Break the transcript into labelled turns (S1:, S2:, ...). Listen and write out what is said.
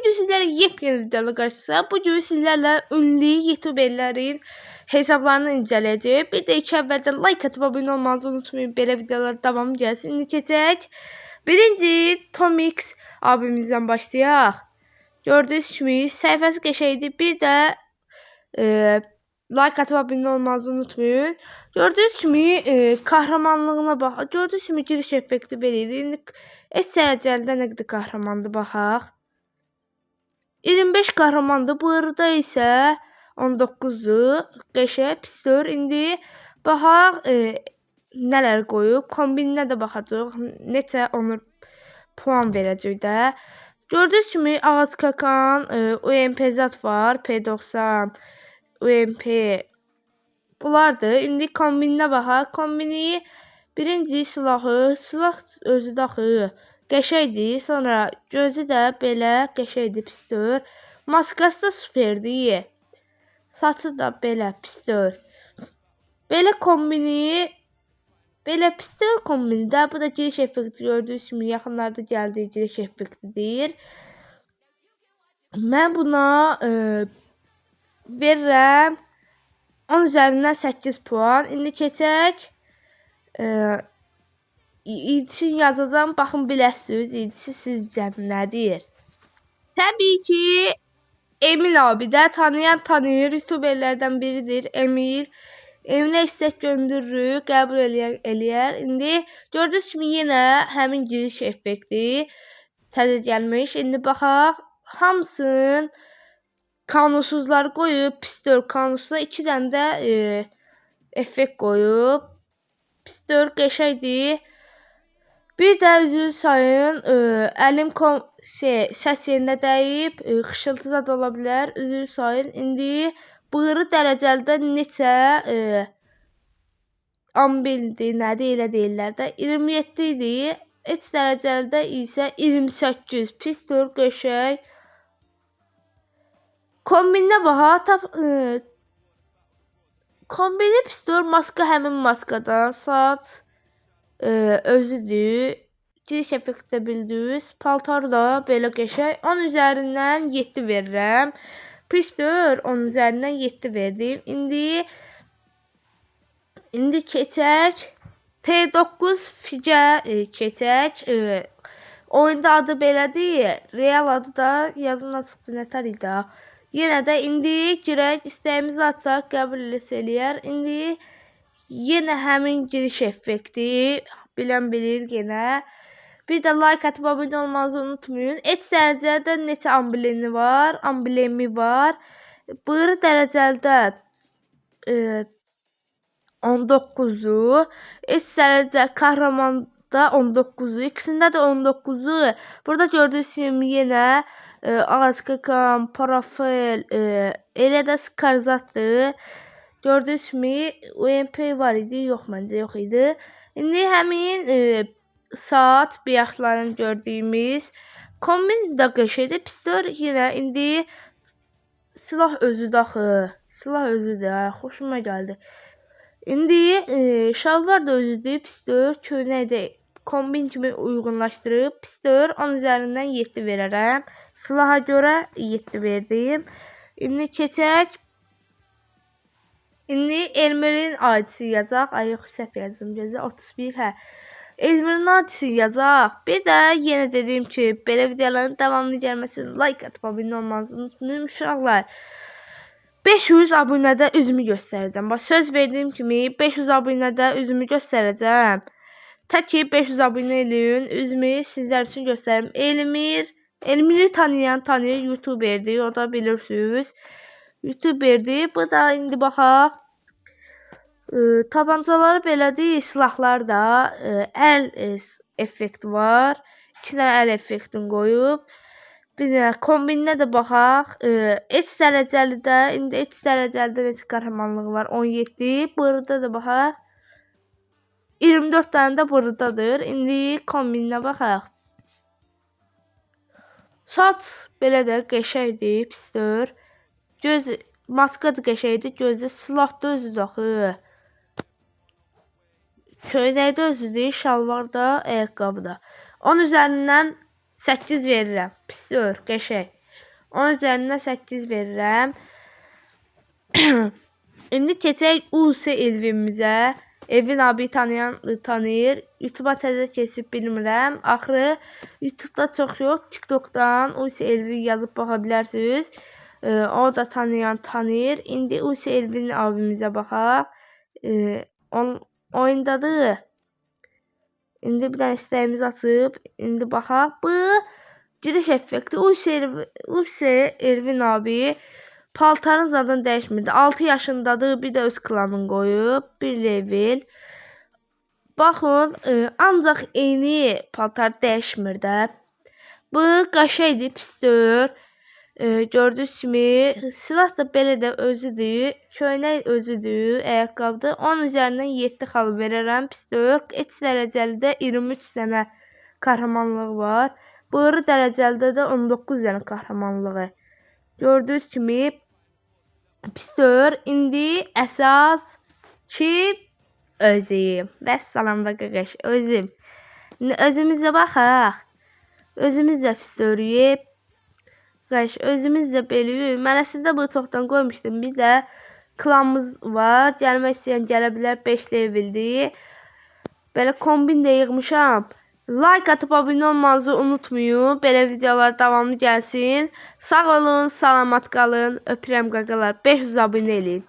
S1: bugün sizlərlə yepyeni videolarla qarşınızdayım. Bugün sizlərlə ünlü YouTuberlərin hesablarını incələyəcəyik. Bir də iki əvvəldən like atıp abunə olmanızı unutmayın. Belə videolar davamı gəlsin. İndi keçək. Birinci Tomix abimizdən başlayaq. Gördüyünüz kimi səhifəsi qəşəngdir. Bir də like atıp abunə olmanızı unutmayın. Gördüyünüz kimi kahramanlığına bax. Gördüyünüz kimi giriş effekti belə idi. İndi əsərcəldə nə qədər kahramandır baxaq. 25 kahramandır. Bu arada isə 19'dur. Qəşəng pisdir. İndi baxaq nələr qoyub. Kombininə də baxacaq. Neçə onu puan verəcək də. Gördüyünüz kimi ağac kakan, UMP zat var. P90, UMP bunlardır. İndi kombininə baxaq. Kombini birinci silahı. Silah özü daxı qəşəngdir. Sonra gözü də belə qəşəngdir, pisdir. Maskası da superdir. Saçı da belə pisdir. Belə kombini belə pisdir kombində. Bu da giriş effekti gördüyünüz kimi yaxınlarda gəldiyi giriş effektidir. Mən buna verirəm 10 üzərindən 8 puan. İndi keçək. İlçin yazacağım. Baxın biləsiniz. İlçi sizcə nədir? Təbii ki Emil abi də tanıyan tanıyır. YouTuberlərdən biridir. Emil. Eminə istək göndürürük. Qəbul eləyər. İndi gördüyünüz kimi yenə həmin giriş effekti təzə gəlmiş. İndi baxaq. Hamısın kanunsuzları qoyub. Pisdir kanunsuzda 2 dənə də effekt qoyub. Pisdir qəşəngdir. Bir də üzür sayın. Əlim səs yerinə dəyib. Xışıltı da ola bilər. Üzür sayın. İndi bığırı dərəcəlidə neçə ambildir, nədir elə deyirlər də. 27 idi. Heç dərəcəlidə isə 28. Pisdir qəşəng. Kombinə baxa. Kombini pisdir. Maska həmin maskadan. Saç özüdür. Giriş effekti də bildiniz. Paltar da belə qəşəng. 10 üzərindən 7 verirəm. Pisdir. 10 üzərindən 7 verdim. İndi keçək. T9 figə keçək. Oyunda adı belədir. Real adı da yazımdan çıxdı. Nətər idi? Yenə də indi girək. İstəyimizi açsaq qəbul eləyər. İndi yenə həmin giriş effekti. Bilən bilir yenə. Bir də like atıp abunə olmanızı unutmayın. Heç dərəcədə neçə amblemi var. Bığırı dərəcədə 19'u. Heç dərəcə kahramanda 19'u. İkisində də 19'u. Burada gördüyünüz kimi yenə ağac kakan, parafel, elə də skarzatdır. Gördüyünüz kimi UMP var idi. Yox, məncə yox idi. İndi həmin saat biyaqlarını gördüyümüz kombin də qəşəngdir, pisdir. Yenə indi silah özü daxı. Silah özüdür. Xoşuma gəldi. İndi şalvar da özüdür, pisdir. Köynək də kombin kimi uyğunlaşdırıb, pisdir. 10 üzərindən 7 verərəm. Silaha görə 7 verdim. İndi keçək. İndi Elmer'in adisi yazaq. Ay yox, səhv yazdım. 31 hə. Elmer'in adisi yazaq. Bir də yenə dediyim ki, belə videoların davamlı gəlməsini like atıp abunə olmanızı unutmayın uşaqlar. 500 abunədə üzümü göstərəcəm. Bax, söz verdiyim kimi 500 abunədə üzümü göstərəcəm. Tək ki 500 abunə eləyin. Üzümü sizlər üçün göstərim. Elmir'i tanıyan tanıyır. YouTuber'dir. O da bilirsiniz. YouTuber'dir. Bu da indi baxaq. Tabancaları belədir. Silahlar da əl effekti var. 2 dənə əl effektini qoyub. Bir də kombinə də baxaq. Heç dərəcəlidə, indi heç dərəcəlidə neçə qəhrəmanlığı var? 17. Burada da baxaq. 24 dənə də buradadır. İndi kombinə baxaq. Saç belə də qəşəngdir, pisdir. Göz maska da qəşəngdir, gözü silah da özü daxı. Köynək də özüdür, şalvar da, ayaqqabı da. 10 üzərindən 8 verirəm. Pisdir, qəşəng. 10 üzərindən 8 verirəm. İndi keçək US Elvimizə. Elvin abi tanıyır. YouTube'a təzə keçib bilmirəm. Axırı YouTube'da çox yox, TikTok'dan US Elvin yazıb baxa bilərsiniz. O da tanıyan tanıyır. İndi US Elvin abimizə baxaq. Oyundadır. İndi bir dənə istəyimiz açıb. İndi baxaq. Bu giriş effekti. US Elvin abi paltarın zaten dəyişmirdi. 6 yaşındadır. Bir də öz klanını qoyub. Bir level. Baxın. Ancaq eyni paltar dəyişmir də. Bu qaşaydı. Pisdir. Gördüyünüz kimi silah da belə də özüdür. Köynək özüdür. Ayaqqabıdır. 10 üzərindən 7 xal verərəm. Pisdir. Heç dərəcəlidə 23 dənə kahramanlığı var. Bığırı dərəcəlidə də 19 dənə kahramanlığı. Gördüyünüz kimi pisdir. İndi əsas ki özüm. Vəssalam da qaqaş. Özüm. Özümüzə baxaq. Özümüz də pisdir. Qaqaş özümüz də beliyik. Mən əslində bunu çoxdan qoymuşdum. Bir də klanımız var. Gəlmək istəyən gələ bilər. 5 leveldir. Belə kombin də yığmışam. Like atıp abone olmanızı unutmayın. Belə videolar davamlı gəlsin. Sağ olun, salamat qalın. Öpürəm qaqalar. 500 abone eləyin.